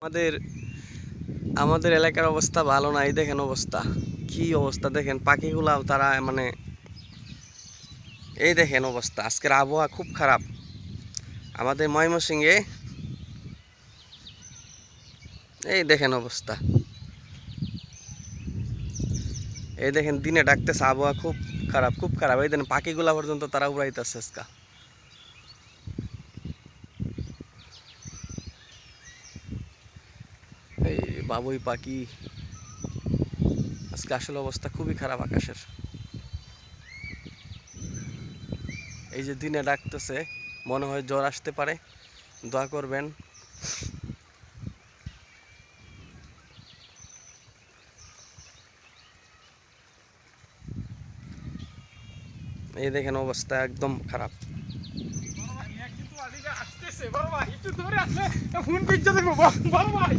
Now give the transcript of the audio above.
আমাদের আমাদের এলাকার অবস্থা ভালো না। এই দেখেন অবস্থা, কি অবস্থা দেখেন, পাখিগুলা তারা মানে এই দেখেন অবস্থা। আজকের আবহাওয়া খুব খারাপ আমাদের ময়মনসিংহে। এই দেখেন অবস্থা, এই দেখেন দিনে ডাকতেছে, আবহাওয়া খুব খারাপ, খুব খারাপ। এই দেখেন পাখিগুলা পর্যন্ত তারা উড়াইতেছে আজকা। এই বাবুই পাখি, আজকে আসলে অবস্থা খুবই খারাপ আকাশের। এই যে দিনে ডাকতেছে, মনে হয় জ্বর আসতে পারে, দোয়া করবেন। এই দেখেন অবস্থা একদম খারাপ। ফোন করছে দেখো বড় ভাই